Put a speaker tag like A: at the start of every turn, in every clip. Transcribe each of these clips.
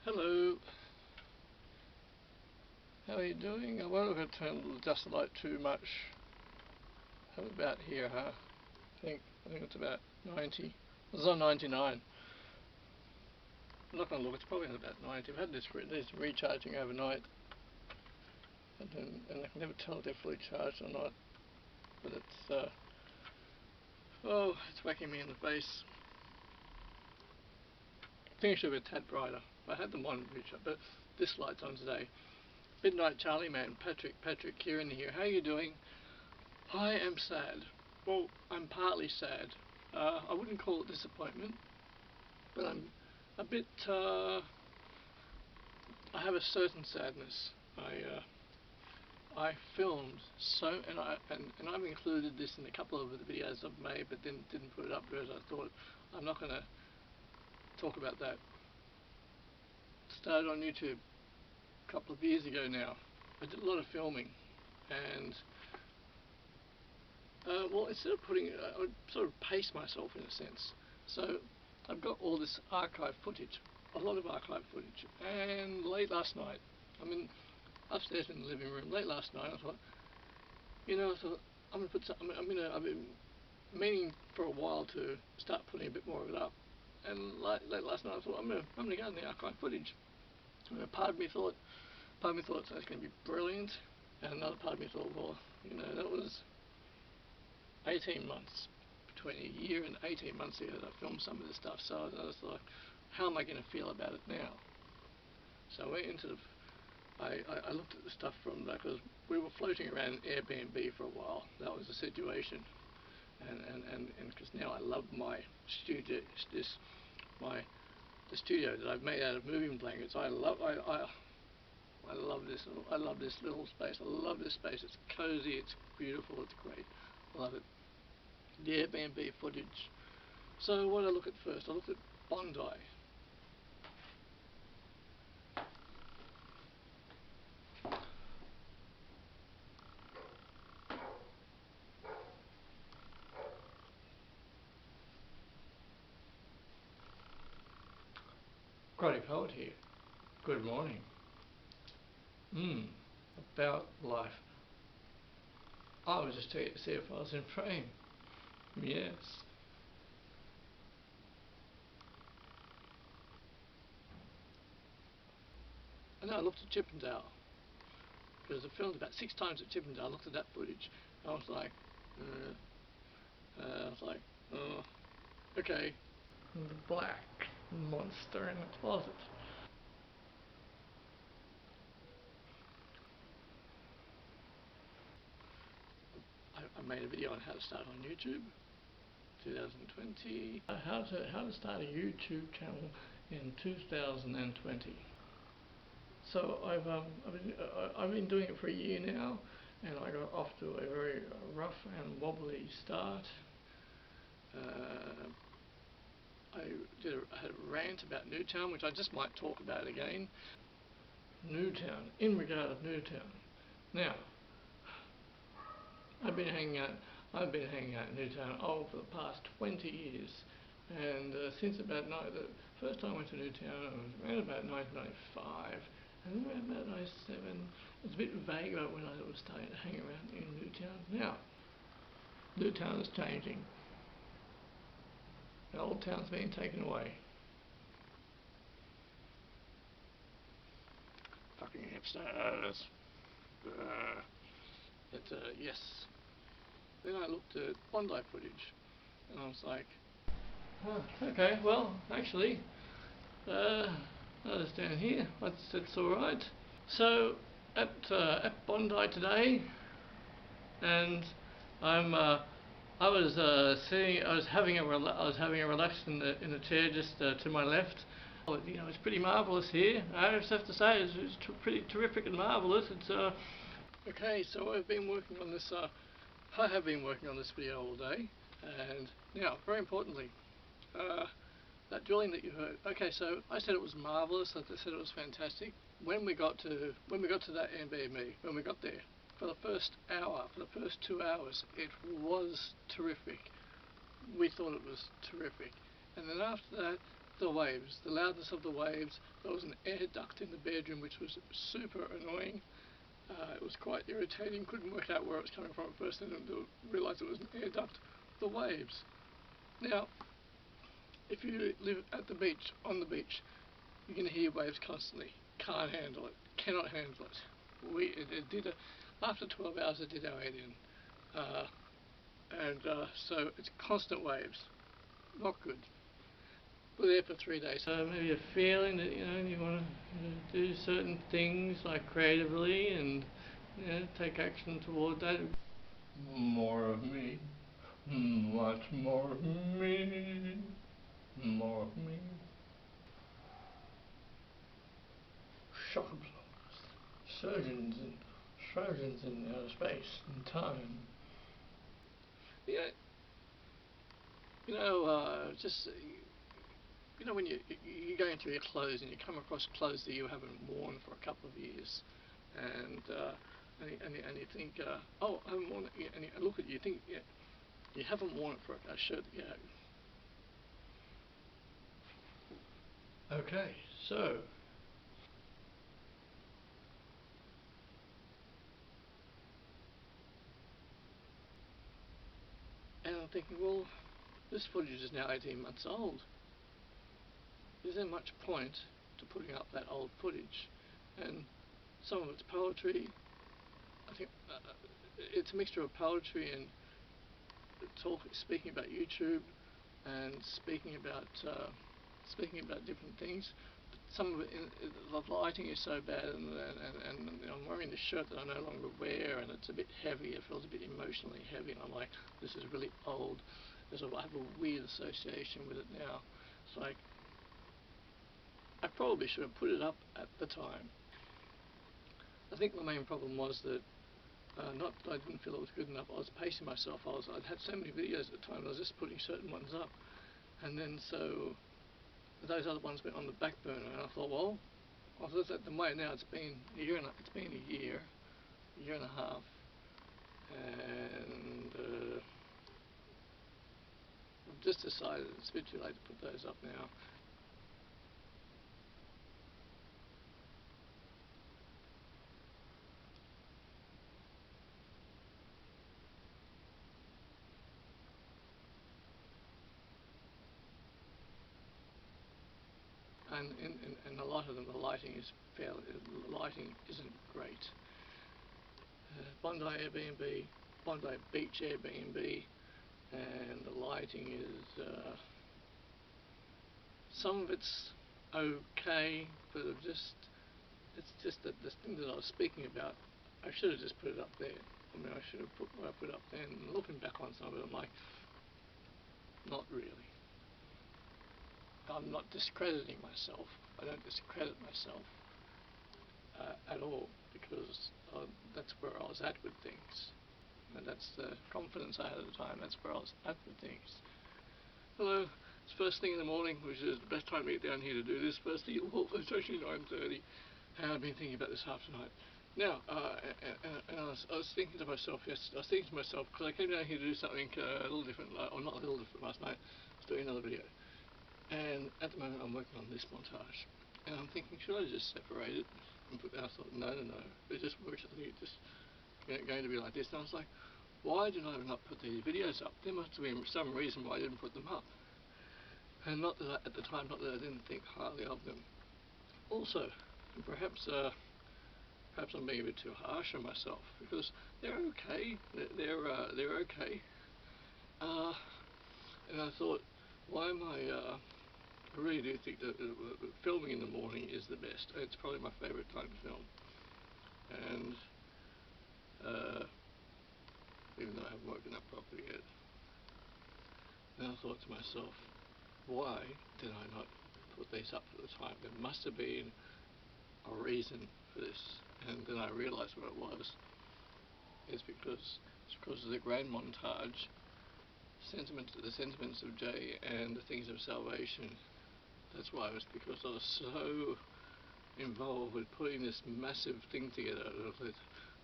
A: Hello, how are you doing? I won't look at adjust the light too much. How about here, huh? I think it's about 90. It's on 99. I'm not going to look, it's probably about 90. I've had this recharging overnight, and I can never tell if they're fully charged or not. But it's whacking me in the face. I think it should be a tad brighter. I had them on, but this light's on today. Midnight Charlie Man, Patrick Kieran here. How are you doing? I am sad. Well, I'm partly sad. I wouldn't call it disappointment, but I'm a bit. I have a certain sadness. I filmed and I've included this in a couple of the videos I've made, but then didn't put it up because I thought I'm not going to talk about that. Started on YouTube a couple of years ago now. I did a lot of filming, and well, instead of putting, I would sort of pace myself in a sense. So I've got all this archive footage, a lot of archive footage, and late last night, I'm upstairs in the living room. Late last night, I thought, I'm gonna put some. I've been meaning for a while to start putting a bit more of it up, and late last night, I thought I'm gonna go in the archive footage. And part of me thought that's going to be brilliant, and another part of me thought, well, that was 18 months, between a year and 18 months ago that I filmed some of this stuff, so I was like, how am I going to feel about it now? So I went into I looked at the stuff from that, because we were floating around Airbnb for a while. That was the situation, and because now I love my studio, the studio that I've made out of moving blankets. I love this. I love this little space. I love this space. It's cozy. It's beautiful. It's great. I love it. The Airbnb footage. So what did I look at first? I looked at Bondi. Grotty Poet here. Good morning. About life. I was just checking to see if I was in frame. Yes. And then I looked at Chippendale, because I filmed about 6 times at Chippendale. I looked at that footage. I was like, oh, okay. The black monster in the closet. I made a video on how to start on YouTube, 2020. How to start a YouTube channel in 2020. So I've been doing it for a year now, and I got off to a very rough and wobbly start. I had a rant about Newtown, which I just might talk about again. Newtown, in regard of Newtown. Now, I've been hanging out in Newtown for the past 20 years, and since about the first time I went to Newtown, it was around about 1995, and then around about 97. It was a bit vague about when I was starting to hang around in Newtown. Now, Newtown is changing. The old town's being taken away. Fucking hipsters. Yes. Then I looked at Bondi footage, and I was like, okay, well, actually, I'll stand here. That's all right. So at Bondi today, and I was sitting. I was having a relax in the chair just to my left. It's pretty marvellous here. I just have to say, it's pretty terrific and marvellous. It's okay. So I've been working on this. I have been working on this video all day, and now, very importantly, that drilling that you heard. Okay, so I said it was marvellous. I said it was fantastic. When we got to that Airbnb, when we got there, for the first hour, for the first 2 hours, it was terrific. We thought it was terrific, and then after that, the waves, the loudness of the waves. There was an air duct in the bedroom which was super annoying. It was quite irritating, couldn't work out where it was coming from at first, and then realised it was an air duct. The waves. Now, if you live at the beach, on the beach, you're going to hear waves constantly. Can't handle it. Cannot handle it. It did after 12 hours it did our head in. So it's constant waves. Not good. We're there for 3 days. Maybe a feeling that you want to do certain things like creatively and take action toward that. More of me. Much more of me. More of me. Shock absorbers. Surgeons in outer space and time. Yeah. Just when you're going through your clothes and you come across clothes that you haven't worn for a couple of years, and you think, oh, I haven't worn it, and you look at it, you think, yeah, you haven't worn it for a shirt that you have. Okay, so and I'm thinking, well, this footage is now 18 months old. Is there much point to putting up that old footage? And some of it's poetry. I think it's a mixture of poetry and speaking about YouTube and speaking about different things. Some of it, the lighting is so bad, and I'm wearing this shirt that I no longer wear, and it's a bit heavy. It feels a bit emotionally heavy, and I'm like, this is really old. I have a weird association with it now. It's like, I probably should have put it up at the time. I think the main problem was that, not that I didn't feel it was good enough, I was pacing myself. I'd had so many videos at the time, I was just putting certain ones up. And then so, those other ones went on the back burner, and I thought, well, I'll just let them wait. Now it's been a year and a half, and I've just decided it's a bit too late to put those up now. And a lot of them, the lighting isn't great. Bondi Airbnb, Bondi Beach Airbnb, and the lighting is, some of it's okay, but it's just that this thing that I was speaking about, I should have just put it up there. I mean, I should have put what I put up there, and looking back on some of it, I'm like, not really. I'm not discrediting myself. I don't discredit myself at all, because that's where I was at with things. And that's the confidence I had at the time. That's where I was at with things. Hello, it's first thing in the morning, which is the best time to get down here to do this. First thing, well, it's actually 9:30, and I've been thinking about this half tonight. Now, and I was thinking to myself, because I came down here to do something a little different, or not a little different last night. I was doing another video. And at the moment I'm working on this montage, and I'm thinking, should I just separate it and put that? I thought, no, it just works. I think it's just going to be like this. And I was like, why did I not put these videos up? There must have been some reason why I didn't put them up. And not that at the time, not that I didn't think highly of them. Also, and perhaps I'm being a bit too harsh on myself, because they're okay. They're okay. And I thought, why am I really do think that filming in the morning is the best. It's probably my favourite time to film. And even though I haven't woken up properly yet. Then I thought to myself, why did I not put these up at the time? There must have been a reason for this. And then I realised what it was. It's because of the grand montage, the sentiments of Jay and the things of salvation. That's why. It was because I was so involved with putting this massive thing together.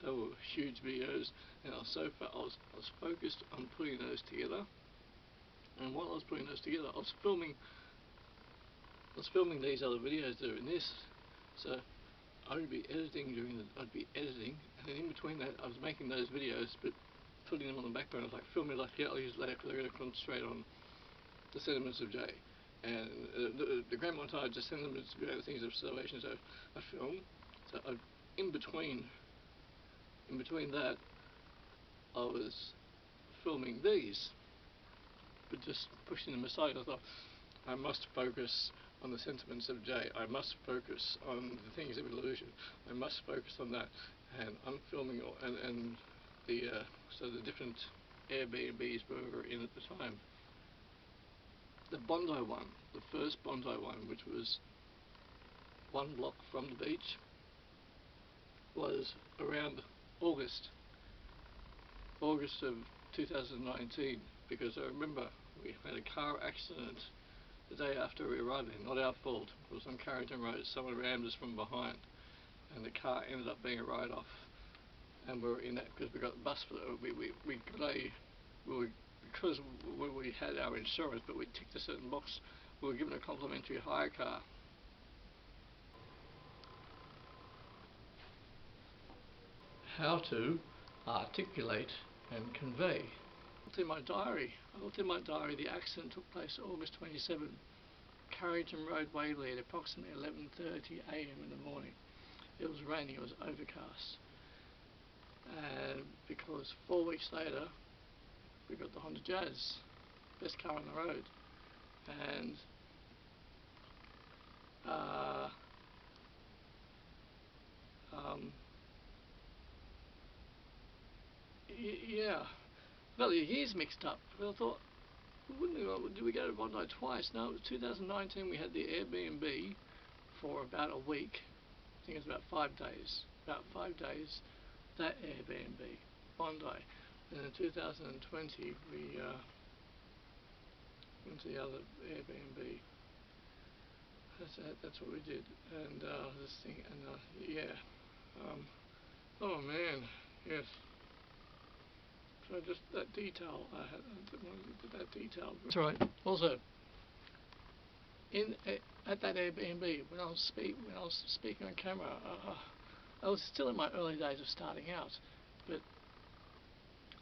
A: They were huge videos, and I was focused on putting those together. And while I was putting those together, I was filming was filming these other videos doing this, so I'd be editing and then in between that I was making those videos but putting them on the background. I was like filming like, yeah, I'll use it later because I'm going to concentrate on the sentiments of Jay. And the grand montage, the sentiments of Jay, the things of Salvation, so I film. So in between that, I was filming these, but just pushing them aside. I thought, I must focus on the sentiments of Jay. I must focus on the things of illusion. I must focus on that. And I'm filming, and the so the different Airbnbs were in at the time. The Bondi one, the first Bondi one, which was 1 block from the beach, was around August of 2019, because I remember we had a car accident the day after we arrived there. Not our fault. It was on Carrington Road. Someone rammed us from behind, and the car ended up being a write-off. And we were in that because we got the bus. Because we had our insurance, but we ticked a certain box. We were given a complimentary hire car. How to articulate and convey. I looked in my diary. The accident took place August 27, Carrington Road, Waverley, at approximately 11:30 a.m. in the morning. It was raining. It was overcast. And because 4 weeks later, we got the Honda Jazz, best car on the road, and yeah, well, the years mixed up. But I thought, did we go to Bondi twice? No, it was 2019. We had the Airbnb for about a week. I think it was about 5 days. That Airbnb, Bondi. And in 2020, we went to the other Airbnb. That's what we did. And this thing, and yeah. Oh man, yes. So just that detail, I wanted to that detail. That's right. Also, at that Airbnb, when I was speaking on camera, I was still in my early days of starting out, but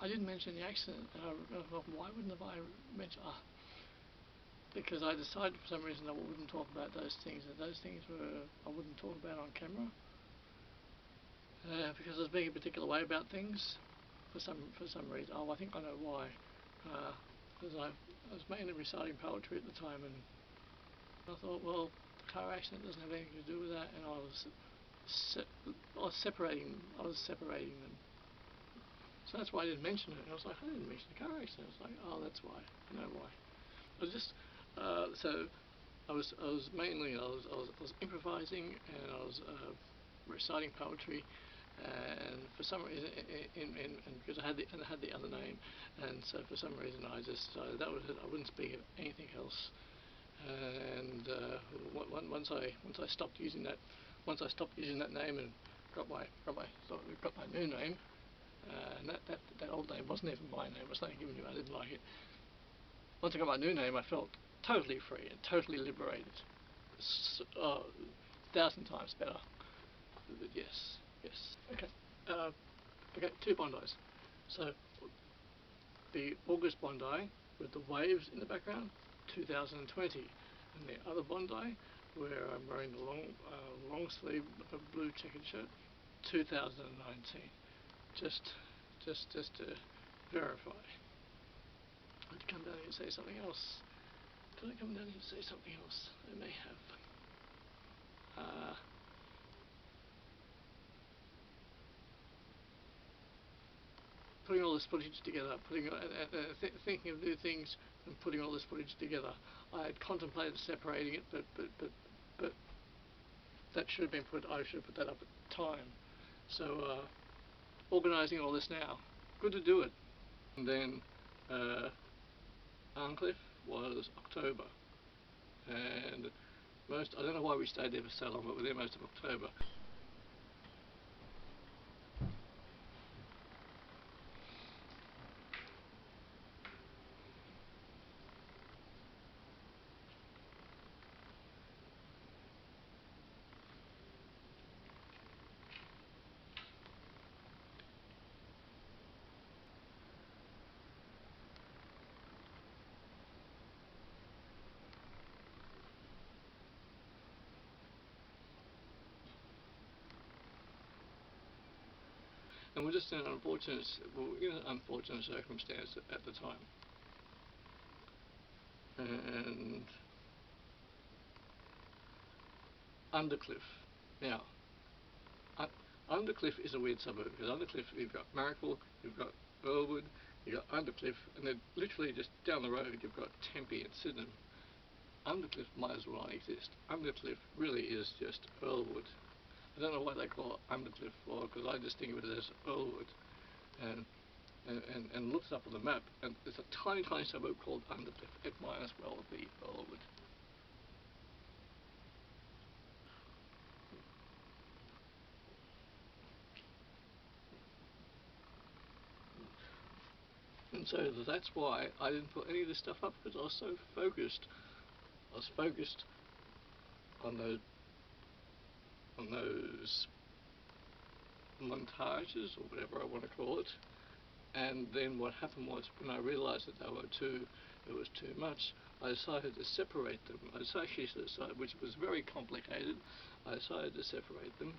A: I didn't mention the accident, and I thought, why wouldn't I mention? Because I decided for some reason I wouldn't talk about those things. That those things I wouldn't talk about on camera, because I was being a particular way about things. For some reason. Oh, I think I know why. Because I was mainly reciting poetry at the time, and I thought, well, the car accident doesn't have anything to do with that, and I was separating them. So that's why I didn't mention it. And I was like, I didn't mention the car accident. I was like, oh, that's why. I know why. I was just so I was improvising, and I was reciting poetry. And for some reason, and because I had the other name, and so for some reason I just decided that was it. I wouldn't speak of anything else. And once I stopped using that name and got my new name, and that old name wasn't even my name. It was something given to me. I didn't like it. Once I got my new name, I felt totally free and totally liberated. 1,000 times better. But yes. Okay. Okay. 2 Bondis. So the August Bondi with the waves in the background, 2020, and the other Bondi where I'm wearing the long sleeve blue checkered shirt, 2019. Just to verify. I had to come down here and say something else. Did I come down here and say something else? I may have. Putting all this footage together, thinking of new things and putting all this footage together. I had contemplated separating it, but that should have been I should have put that up at the time. So organising all this now, good to do it. And then Arncliffe was October, and I don't know why we stayed there for so long, but we were there most of October. and we're just in an unfortunate circumstance at the time. And Undercliff. Now, Undercliff is a weird suburb, because Undercliff, you've got Marrickville, you've got Earlwood, you've got Undercliff, and then literally just down the road you've got Tempe and Sydenham. Undercliff might as well not exist. Undercliff really is just Earlwood. I don't know why they call it Undercliff for, because I just think of it as Earlwood. And looked it up on the map, and there's a tiny, tiny suburb called Undercliff. It might as well be Earlwood. And so that's why I didn't put any of this stuff up, because I was so focused. I was focused on those montages, or whatever I want to call it. And then what happened was, when I realised that it was too much, I decided to separate them. Which was very complicated. I decided to separate them,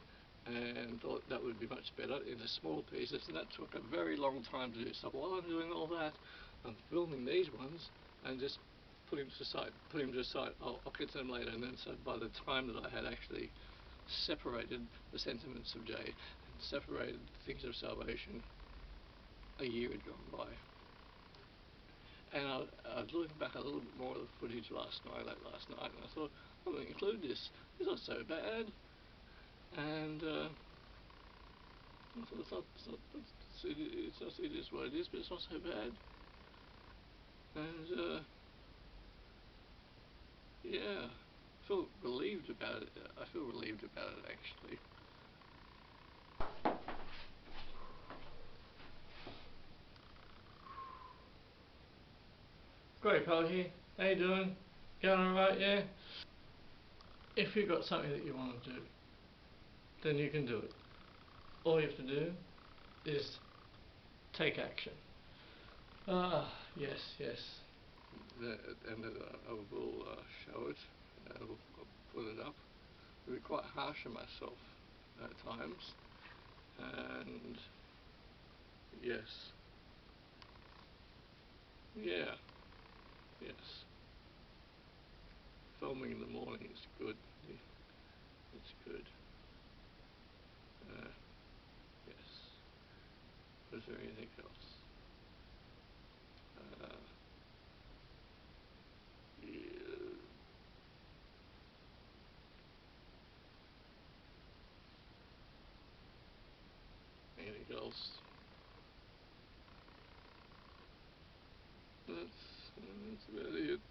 A: and thought that would be much better into small pieces, and that took a very long time to do. So while I'm doing all that, I'm filming these ones and just putting them to the side. I'll get to them later. And then, so by the time that I had actually separated the sentiments of Jay and separated the things of salvation, a year had gone by. And I was looking back a little bit more of the footage last night, and I thought, I'm going to include this. It's not so bad. And I thought, it is what it is, but it's not so bad. And yeah, I feel relieved about it. Actually. Great, Paul here. How you doing? Going alright, yeah? If you've got something that you want to do, then you can do it. All you have to do is take action. Yes. And I will show it. I'll put it up. I'll be quite harsh on myself at times. And yes. Yeah. Yes. Filming in the morning is good. It's good. Yes. Was there anything else? Yeah. Anything else? That's about it.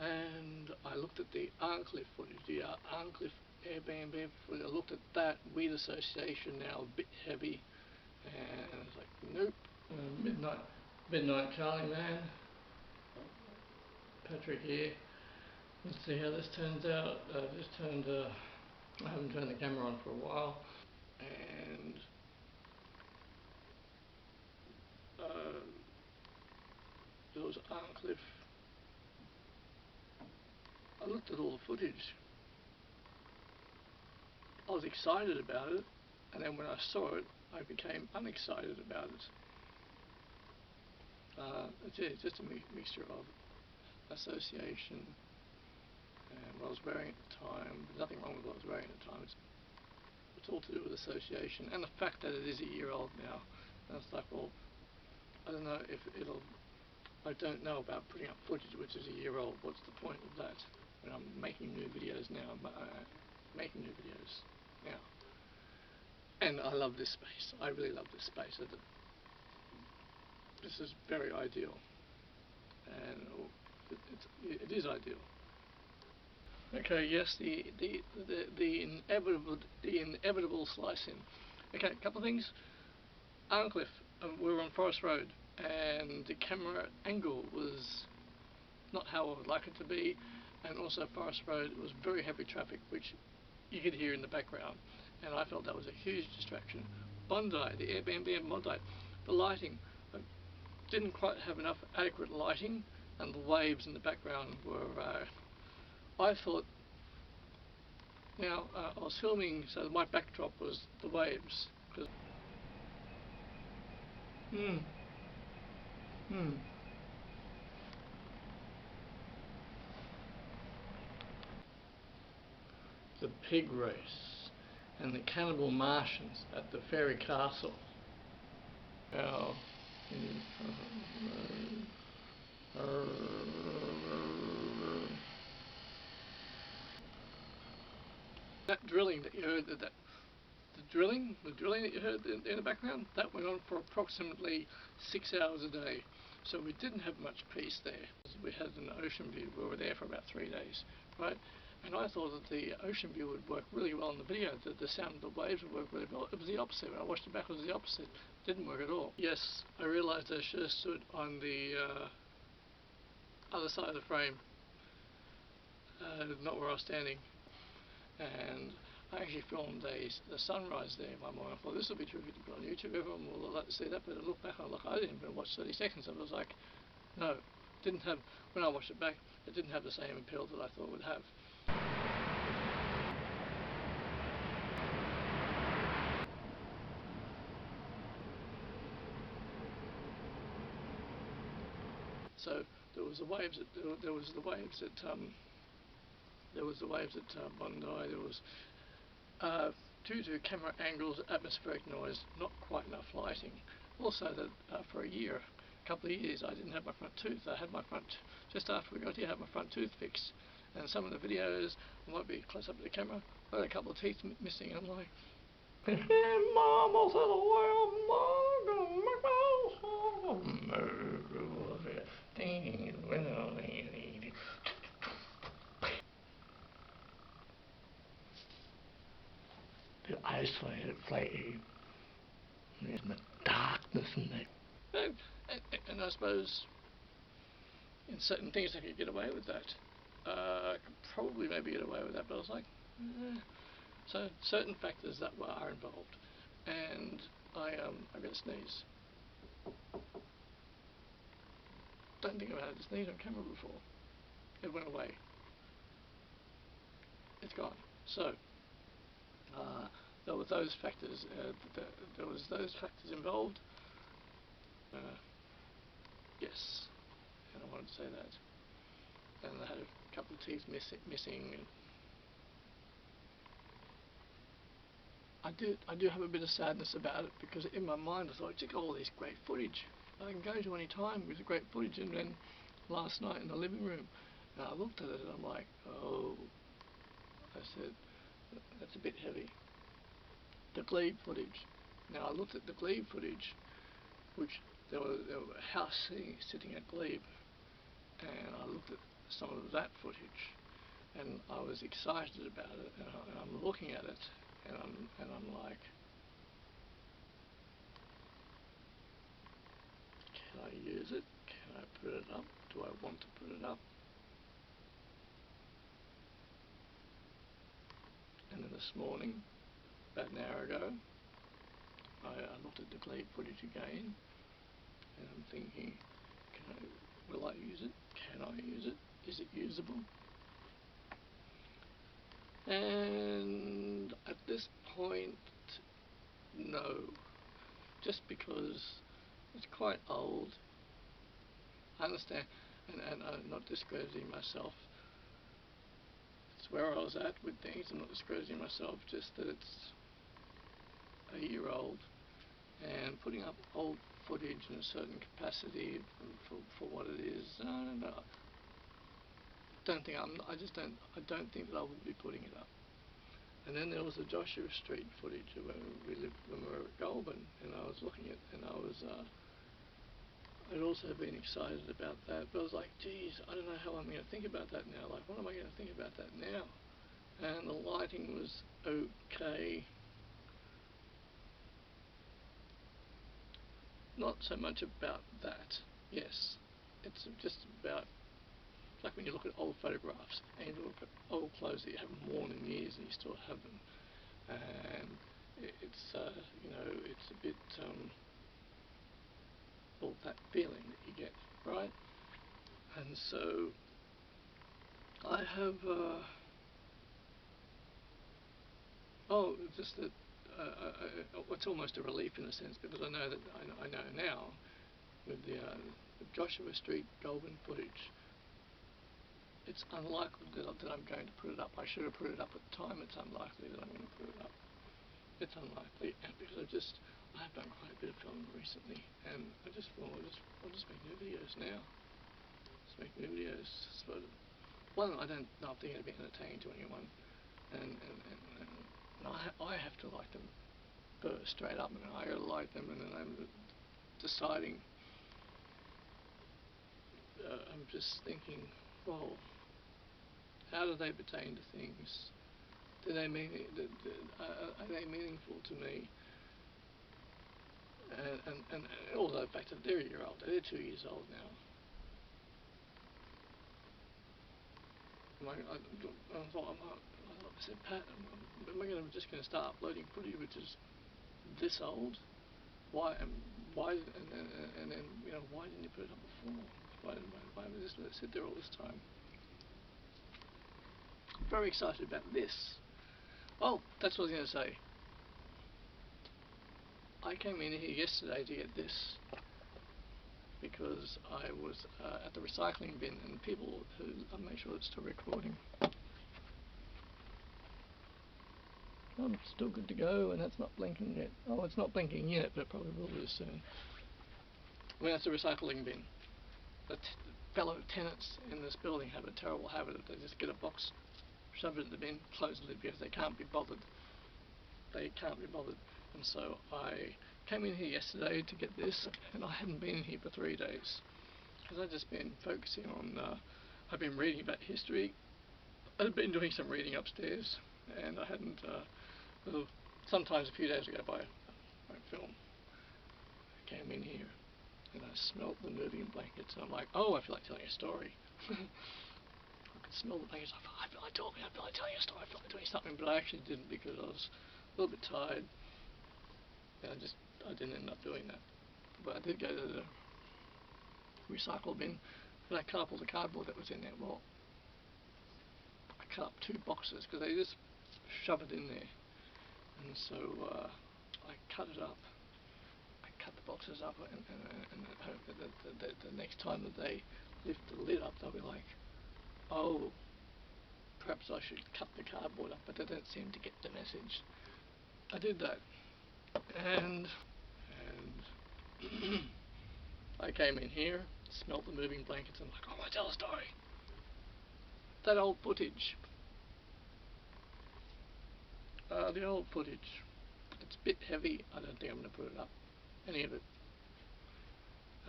A: And I looked at the Arncliffe footage, the Arncliffe Airbnb footage. I looked at that. Weed association now a bit heavy, and I was like, nope. Midnight Charlie man. Patrick here. Let's see how this turns out. I haven't turned the camera on for a while, and there was Arncliffe. I looked at all the footage. I was excited about it, and then when I saw it, I became unexcited about it. It's just a mixture of association and what I was wearing at the time. There's nothing wrong with what I was wearing at the time. It's all to do with association, and the fact that it is a year old now. And it's like, well, I don't know if I don't know about putting up footage which is a year old. What's the point of that? When I'm making new videos now, making new videos now. And I love this space. I really love this space. This is very ideal, and it is ideal. Okay, yes, the inevitable slicing. Okay, a couple of things. Arncliffe, we were on Forest Road, and the camera angle was not how I would like it to be, and also Forest Road was very heavy traffic, which you could hear in the background, and I felt that was a huge distraction. Bondi, the Airbnb in Bondi, the lighting, I didn't quite have enough adequate lighting, and the waves in the background were, I thought, Now, I was filming, so my backdrop was the waves. The pig race and the cannibal Martians at the fairy castle. Now, that drilling that you heard, the drilling that you heard in the background, that went on for approximately 6 hours a day. So we didn't have much peace there. We had an ocean view. We were there for about 3 days, right? And I thought that the ocean view would work really well in the video, that the sound of the waves would work really well. It was the opposite. When I watched it back, it was the opposite. It didn't work at all. Yes, I realised I should have stood on the other side of the frame, not where I was standing. And I actually filmed the sunrise there one morning. I thought this will be terrific to put on YouTube. Everyone will like to see that. But I looked back and I didn't even watch 30 seconds of it. I was like, no, didn't have. When I watched it back, it didn't have the same appeal that I thought it would have. So there was the waves at Bondi. There was due to camera angles, atmospheric noise, not quite enough lighting. Also that for a couple of years, I didn't have my front tooth. I had my just after we got here, I had my front tooth fixed. And some of the videos, I might be close up to the camera, I had a couple of teeth missing, and I'm like, Mama said, the isolated play, and the darkness in there. And I suppose in certain things I could get away with that. I could probably maybe get away with that, but I was like, So certain factors that are involved, and I'm going to sneeze. Don't think I've had to sneeze on camera before. It went away. It's gone. So there were those factors. There was those factors involved. Yes, and I wanted to say that. And I had a couple of teeth missing. I do have a bit of sadness about it, because in my mind I thought, check all this great footage I can go to any time with the great footage. And then last night in the living room, and I looked at it and I'm like, oh, I said, that's a bit heavy. The Glebe footage. Now I looked at the Glebe footage, which there were a house sitting at Glebe, and I looked at some of that footage, and I was excited about it, and I'm looking at it, and I'm like, can I use it? Can I put it up? Do I want to put it up? And then this morning, about an hour ago, I looked at the Glebe footage again, and I'm thinking, will I use it? Can I use it? Is it usable? And at this point, no. Just because it's quite old. I understand, and I'm not discrediting myself. It's where I was at with things. I'm not discrediting myself, just that it's a year old, and putting up old footage in a certain capacity for what it is, no. I don't think that I would be putting it up. And then there was the Joshua Street footage when we were at Goulburn, and I was looking at, and I'd also been excited about that, but I was like, geez, I don't know how I'm going to think about that now. Like, what am I going to think about that now? And the lighting was okay. Not so much about that. Yes, it's just about, like when you look at old photographs and you look at old clothes that you haven't worn in years and you still have them, and it's it's a bit well, that feeling that you get, right? And so I have Oh, just that it's almost a relief in a sense, because I know that I know now with the Joshua Street Goulburn footage, it's unlikely that I'm going to put it up. I should have put it up at the time. It's unlikely that I'm going to put it up. It's unlikely, because I have done quite a bit of filming recently, and I just thought I'll just make new videos now. Just make new videos. So, one, I don't know if they're going to be entertaining to anyone, and I have to like them first, straight up, and I gotta like them, and then I'm deciding. I'm just thinking, well, how do they pertain to things? Do they mean? Are they meaningful to me? And although the fact that they're a year old, they're 2 years old now. I thought, I said, Pat, am I just going to start uploading footage which is this old? Why? And then why didn't you put it up before? Why was this let it sit there all this time? Very excited about this. Oh, that's what I was going to say. I came in here yesterday to get this because I was at the recycling bin, and people who, I'll make sure it's still recording. I'm still good to go, and that's not blinking yet. Oh, it's not blinking yet, but it probably will do soon. When it's a recycling bin, the fellow tenants in this building have a terrible habit of they just get a box, shove it in the bin, close the lid because they can't be bothered. They can't be bothered. And so I came in here yesterday to get this, and I hadn't been in here for 3 days because I've just been focusing on, I've been reading about history. I've been doing some reading upstairs, and I hadn't, sometimes a few days ago by film, I came in here and I smelt the moving blankets, and I'm like, oh, I feel like telling a story. I could smell the blankets, I feel like talking, I feel like telling a story, I feel like doing something, but I actually didn't because I was a little bit tired. And I didn't end up doing that. But I did go to the recycle bin, and I cut up all the cardboard that was in there. Well, I cut up 2 boxes because they just shove it in there. And so I cut it up. I cut the boxes up, and I hope that the next time that they lift the lid up, they'll be like, oh, perhaps I should cut the cardboard up, but they don't seem to get the message. I did that, and I came in here, smelt the moving blankets, and like, oh, I tell a story. That old footage. The old footage. It's a bit heavy. I don't think I'm going to put it up. Any of it.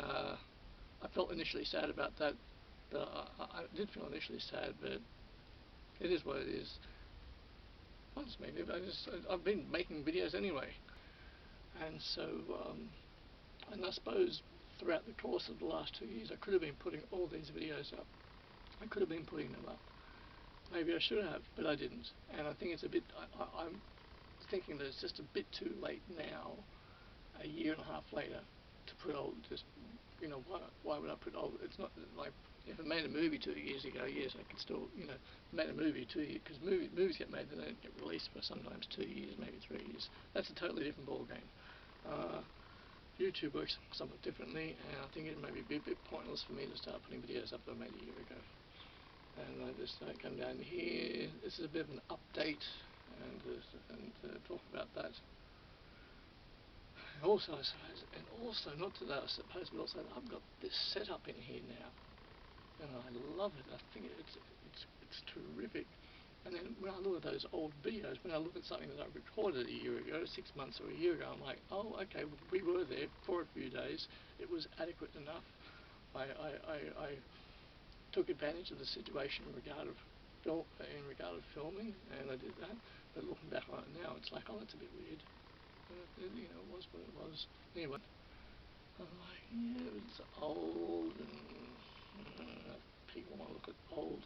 A: I felt initially sad about that. I did feel initially sad, but it is what it is. Once maybe, but I've been making videos anyway. And so, and I suppose throughout the course of the last 2 years, I could have been putting all these videos up. I could have been putting them up. Maybe I should have, but I didn't. And I think it's a bit, I'm thinking that it's just a bit too late now, a year and a half later, to put old, just, why would I put old, it's not like, if I made a movie 2 years ago, yes, I could still, made a movie 2 years, because movies get made, they don't get released for sometimes 2 years, maybe 3 years. That's a totally different ballgame. YouTube works somewhat differently, and I think it may be a bit pointless for me to start putting videos up that I made a year ago. And I just come down here. This is a bit of an update, and talk about that. Also, I suppose, and also not to that, I suppose, but also I've got this setup in here now, and I love it. I think it's terrific. And then when I look at those old videos, when I look at something that I recorded a year ago, 6 months or a year ago, I'm like, oh, okay, we were there for a few days. It was adequate enough. I took advantage of the situation in regard of filming, and I did that. But looking back on it now, it's like, oh, that's a bit weird. But it was what it was. Anyway, I'm like, yeah, it was old, and people want to look at old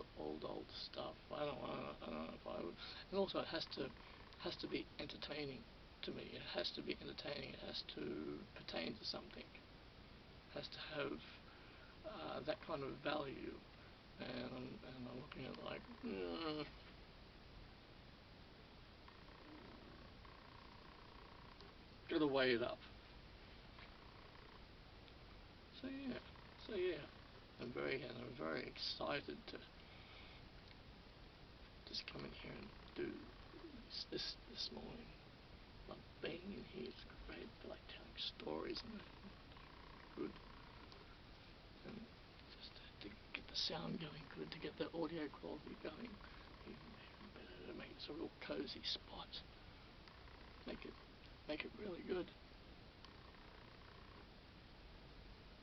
A: stuff. I don't know if I would. And also, it has to be entertaining to me. It has to be entertaining. It has to pertain to something. It has to have that kind of value. And I'm looking at like, got to weigh it up. So yeah, I'm very excited to just come in here and do this morning. Love being in here. It's great. I like telling stories and good. And just to get the sound going good, to get the audio quality going even better, to make it a real cozy spot. Make it really good.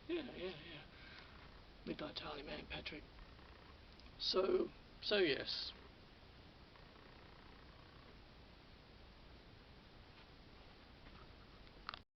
A: Yeah. Midnight Tally Man, Patrick. So yes.